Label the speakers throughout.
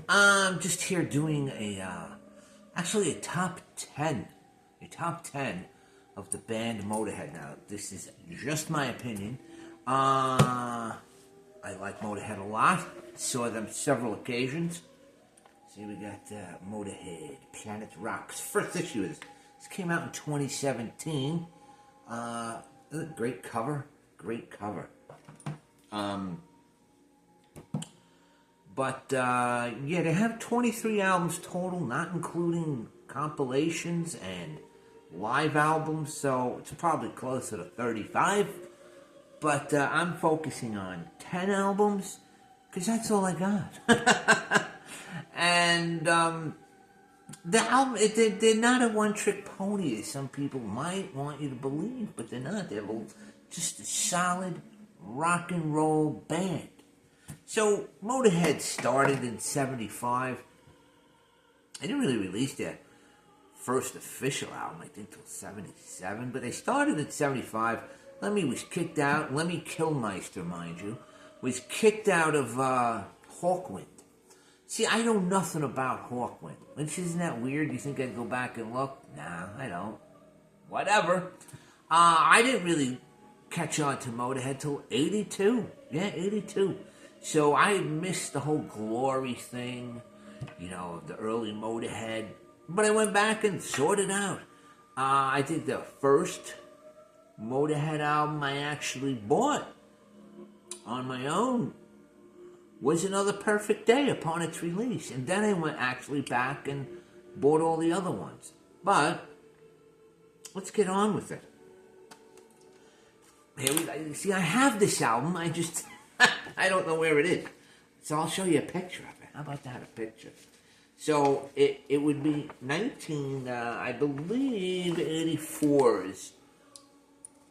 Speaker 1: I'm just here doing actually a top 10 of the band Motorhead. Now, this is just my opinion. I like Motorhead a lot. Saw them several occasions. See, we got Motorhead, Planet Rock's first issue. This came out in 2017. Great cover. Yeah, they have 23 albums total, not including compilations and live albums, so it's probably closer to 35. But I'm focusing on 10 albums, because that's all I got. And the album, they're not a one-trick pony, as some people might want you to believe, but they're not. They're just a solid rock and roll band. So, Motorhead started in 75. They didn't really release their first official album, I think, till 77, but they started in 75. Lemmy was kicked out. Lemmy Kilmister, mind you, was kicked out of Hawkwind. See, I know nothing about Hawkwind. Which, isn't that weird? You think I'd go back and look? Nah, I don't. Whatever. I didn't really catch on to Motorhead till 82. Yeah, 82. So I had missed the whole glory thing, the early Motorhead. But I went back and sorted out. I think the first Motorhead album I actually bought on my own was Another Perfect Day upon its release. And then I went actually back and bought all the other ones. But let's get on with it. See, I have this album. I just, I don't know where it is. So I'll show you a picture of it. How about that, a picture? So it would be I believe, 84's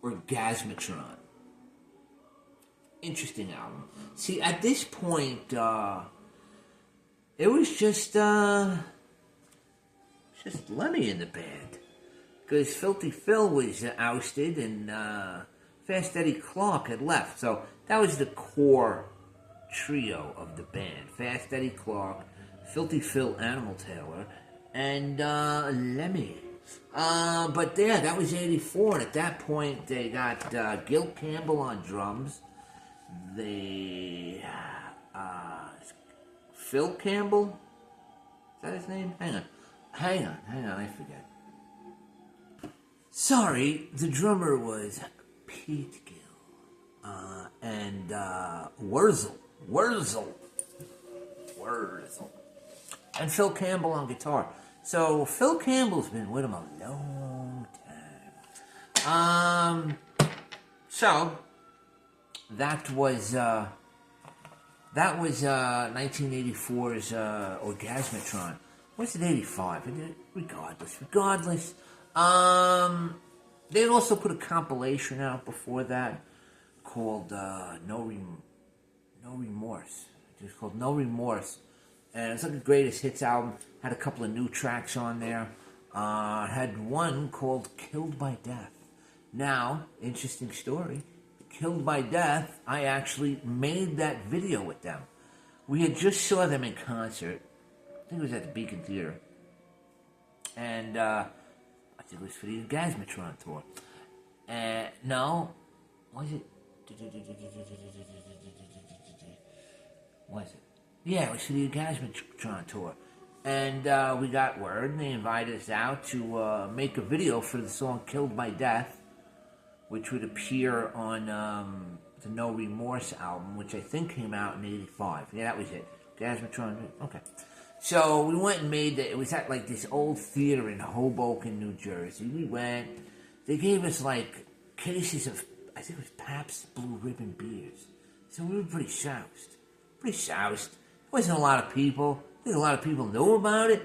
Speaker 1: Orgasmatron. Interesting album. See, at this point, it was just Lemmy in the band. Because Philthy Phil was ousted and Fast Eddie Clarke had left. So that was the core trio of the band. Fast Eddie Clarke, Philthy Phil, Animal Taylor, and Lemmy. But yeah, that was 84, and at that point they got Gil Campbell on drums. Phil Campbell? Is that his name? Hang on, I forget. Sorry, the drummer was Pete Gill. And Wurzel. And Phil Campbell on guitar. So Phil Campbell's been with him a long time. So that was 1984's Orgasmatron. What's it, 85? Regardless. They also put a compilation out before that called No Remorse. It was called No Remorse. And it's like a greatest hits album. Had a couple of new tracks on there. Had one called Killed by Death. Now, interesting story. Killed by Death, I actually made that video with them. We had just saw them in concert. I think it was at the Beacon Theater. And I think it was for the Orgasmatron tour. No. Was it? Was it? Yeah, it was for the Orgasmatron tour. And we got word, and they invited us out to make a video for the song Killed by Death, which would appear on the No Remorse album, which I think came out in 85. Yeah, that was it. Orgasmatron, okay. So we went and made it. It was at like this old theater in Hoboken, New Jersey. We went. They gave us like cases of, I think it was Pabst Blue Ribbon beers. So we were pretty soused. Wasn't a lot of people. I think a lot of people knew about it.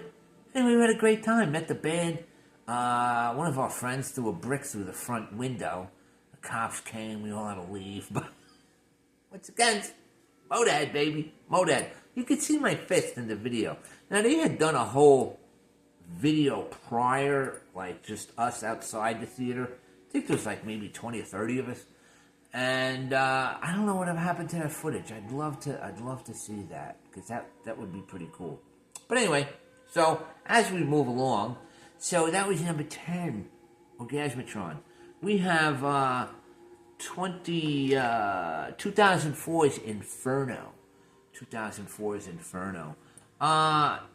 Speaker 1: And we had a great time. Met the band. One of our friends threw a brick through the front window. The cops came. We all had to leave. But once again, Motorhead, baby. Motorhead. You could see my fist in the video. Now, they had done a whole video prior, like just us outside the theater. I think there was like maybe 20 or 30 of us. And I don't know what happened to that footage. I'd love to see that, because that would be pretty cool. But anyway, so as we move along, so that was number 10, Orgasmatron. We have 2004's Inferno. 2004's Inferno.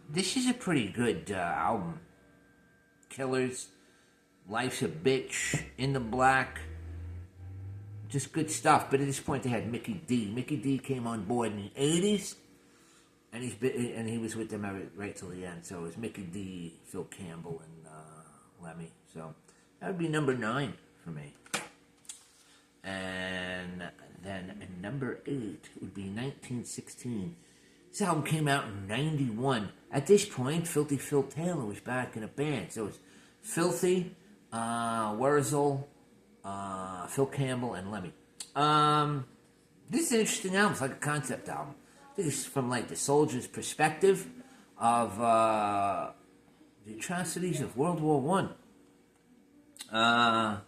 Speaker 1: This is a pretty good album. Killers, Life's a Bitch, In the Black, just good stuff. But at this point, they had Mickey D. Mickey D came on board in the 80s, and he was with them right till the end. So it was Mickey D, Phil Campbell, and Lemmy. So that would be number 9 for me. And then number 8 would be 1916. This album came out in 91. At this point, Philthy Phil Taylor was back in a band. So it was Philthy, Wurzel, Phil Campbell, and Lemmy. This is an interesting album. It's like a concept album. I think it's from like the soldier's perspective of the atrocities of World War One. Hence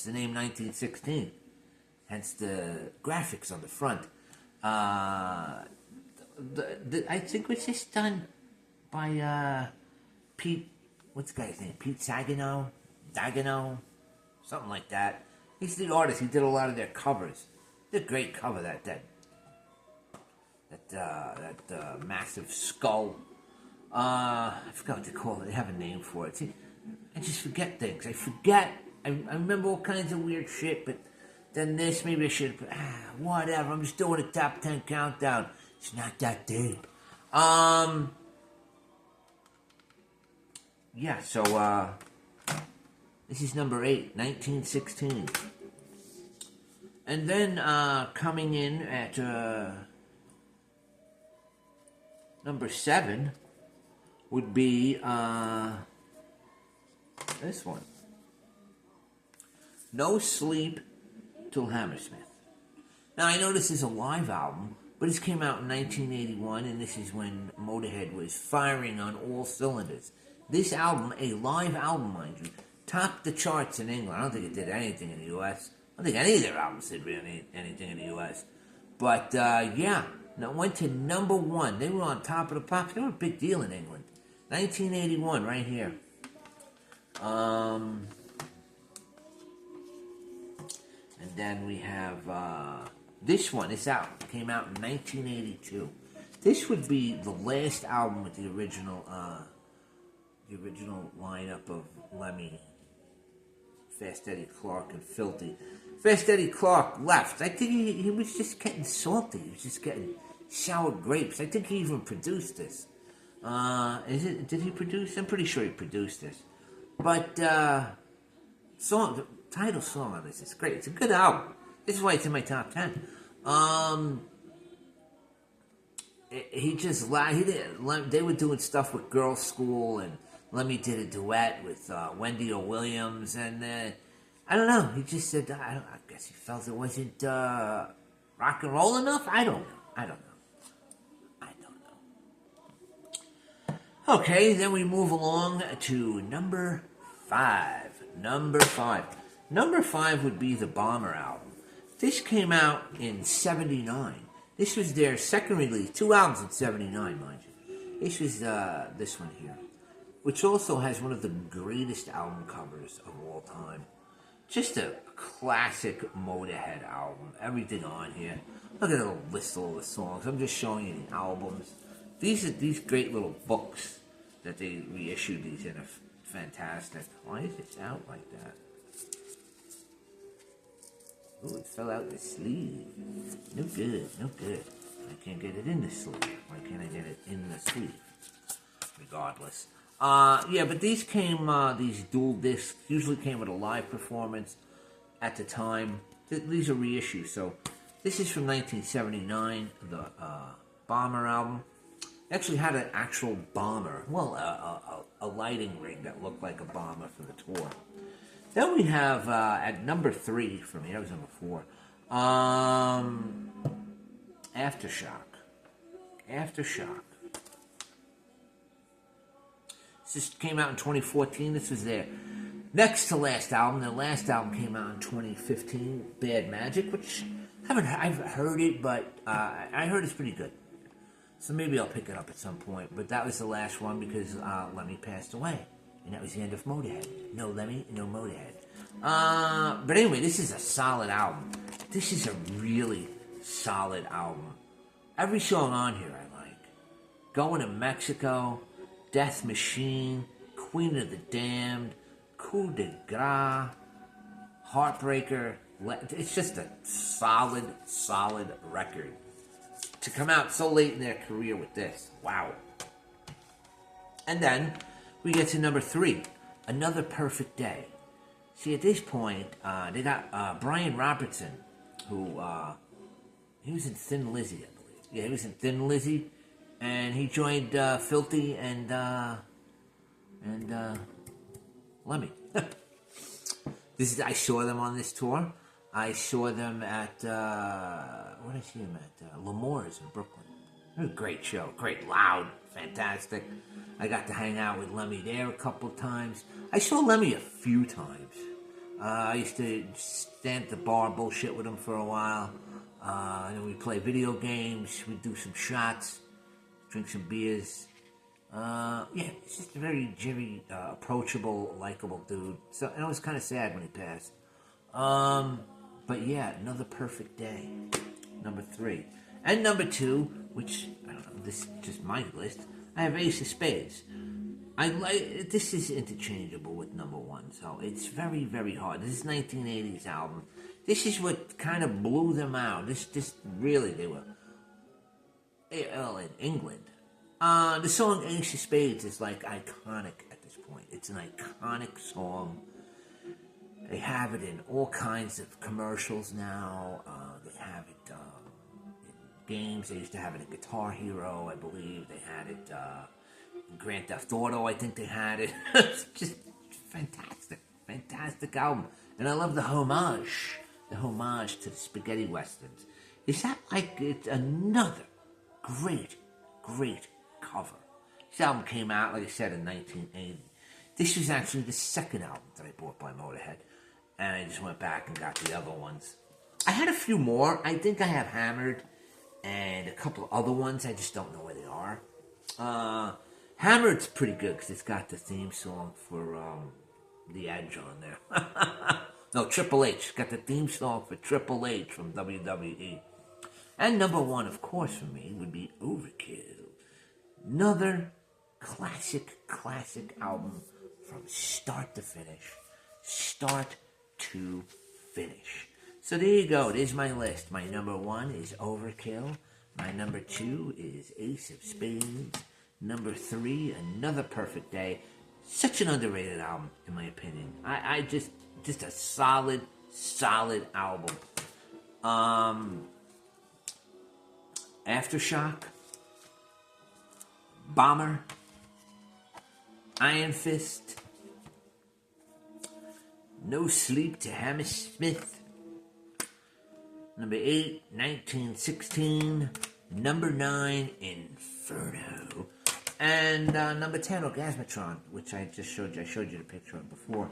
Speaker 1: the name 1916. Hence the graphics on the front. I think it was just done by Pete. What's the guy's name? Pete Saginaw? Dagano? Something like that. He's the artist. He did a lot of their covers. Did a great cover, that massive skull. I forgot what they call it. They have a name for it. See, I just forget things. I remember all kinds of weird shit, but then this, maybe I should have put, whatever. I'm just doing a top 10 countdown. It's not that deep. Yeah, so, this is number 8, 1916. And then, coming in at, number 7 would be, this one. No Sleep Till Hammersmith. Now, I know this is a live album, but this came out in 1981, and this is when Motorhead was firing on all cylinders. This album, a live album, mind you, topped the charts in England. I don't think it did anything in the U.S. I don't think any of their albums did really anything in the U.S. But, yeah, it went to number 1. They were on top of the pops. They were a big deal in England. 1981, right here. And then we have this one. This album came out in 1982. This would be the last album with the original lineup of Lemmy, Fast Eddie Clark, and Philthy. Fast Eddie Clark left. I think he was just getting salty. He was just getting sour grapes. I think he even produced this. Did he produce? I'm pretty sure he produced this. But the title song on this is great. It's a good album. This is why it's in my top 10. They were doing stuff with Girls' School, and Lemmy did a duet with Wendy O. Williams, and I don't know. He just said, I guess he felt it wasn't rock and roll enough. I don't know. Okay, then we move along to number 5. Number 5 would be the Bomber album. This came out in 79. This was their second release. 2 albums in 79, mind you. This was this one here, which also has one of the greatest album covers of all time. Just a classic Motorhead album. Everything on here. Look at the little list of all the songs. I'm just showing you the albums. These are these great little books that they reissued these in. Are fantastic. Why is this out like that? Oh, it fell out the sleeve. No good. I can't get it in the sleeve. Why can't I get it in the sleeve? Regardless. Yeah, but these came, these dual discs usually came with a live performance at the time. These are reissues. So this is from 1979, the Bomber album. Actually had an actual bomber. Well, a lighting rig that looked like a bomber for the tour. Then we have, at number 3 for me, that was number 4, Aftershock. This came out in 2014. This was their next to last album. Their last album came out in 2015, Bad Magic, which I've heard it, but I heard it's pretty good. So maybe I'll pick it up at some point. But that was the last one because Lemmy passed away. And that was the end of Motorhead. No Lemmy, no Motorhead. But anyway, this is a solid album. This is a really solid album. Every song on here I like. Going to Mexico, Death Machine, Queen of the Damned, Coup de Grace, Heartbreaker. It's just a solid record. To come out so late in their career with this. Wow. And then we get to number 3, Another Perfect Day. See, at this point, they got Brian Robertson, who, he was in Thin Lizzy, I believe. Yeah, he was in Thin Lizzy, and he joined Philthy and Lemmy. I saw them on this tour. I saw them at, what did I see them at? L'Amour's in Brooklyn. It was a great show. Great, loud, fantastic. I got to hang out with Lemmy there a couple of times. I saw Lemmy a few times. I used to stand at the bar and bullshit with him for a while. And then we'd play video games. We'd do some shots, drink some beers. Yeah, he's just a very approachable, likable dude. So, and I was kind of sad when he passed. But yeah, Another Perfect Day, number 3. And number 2, which, I don't know, this is just my list, I have Ace of Spades. This is interchangeable with number 1, so it's very, very hard. This is 1980s album. This is what kind of blew them out. This really, they were, well, in England. The song Ace of Spades is like iconic at this point. It's an iconic song. They have it in all kinds of commercials now. They have it in games. They used to have it in Guitar Hero, I believe. They had it in Grand Theft Auto, I think they had it. It's just fantastic. Fantastic album. And I love the homage to the spaghetti westerns. Is that like it's another great cover? This album came out, like I said, in 1980. This was actually the second album that I bought by Motorhead. And I just went back and got the other ones. I had a few more. I think I have Hammered and a couple of other ones. I just don't know where they are. Hammered's pretty good because it's got the theme song for The Edge on there. No, Triple H. Got the theme song for Triple H from WWE. And number 1, of course, for me, would be Overkill. Another classic album from start to finish. Start to finish. So there you go. There's my list. My number 1 is Overkill. My number 2 is Ace of Spades. Number 3, Another Perfect Day. Such an underrated album, in my opinion. I just a solid album. Aftershock, Bomber, Iron Fist, No Sleep to Hammersmith, number 8, 1916, number 9, Inferno, and number 10, Orgasmatron, which I just showed you. I showed you the picture of before.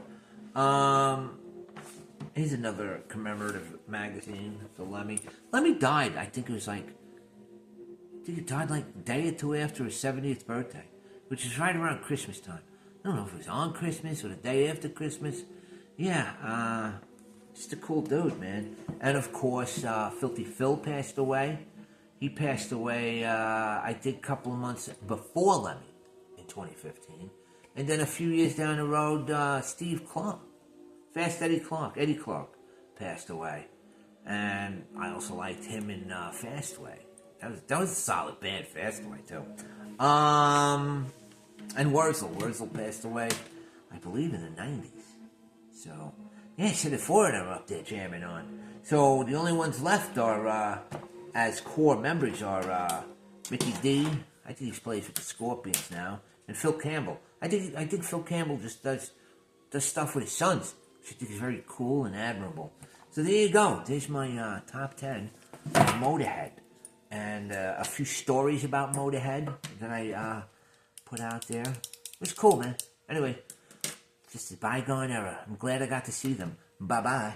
Speaker 1: Here's another commemorative magazine for Lemmy. Lemmy died, I think he died like a day or two after his 70th birthday, which is right around Christmas time. I don't know if it was on Christmas or the day after Christmas. Yeah, just a cool dude, man. And of course, Philthy Phil passed away. He passed away, I think, a couple of months before Lemmy in 2015. And then a few years down the road, Steve Clark, Fast Eddie Clark, passed away. And I also liked him in Fastway. That was a solid band, Fastway, too. And Wurzel passed away, I believe, in the 90s. So, yeah, so the 4 of them are up there jamming on. So the only ones left are, as core members, are Mickey D. I think he plays with the Scorpions now, and Phil Campbell. I think Phil Campbell just does stuff with his sons, which I think is very cool and admirable. So there you go. There's my top 10 of Motorhead. And a few stories about Motorhead that I put out there. It was cool, man. Anyway, just a bygone era. I'm glad I got to see them. Bye-bye.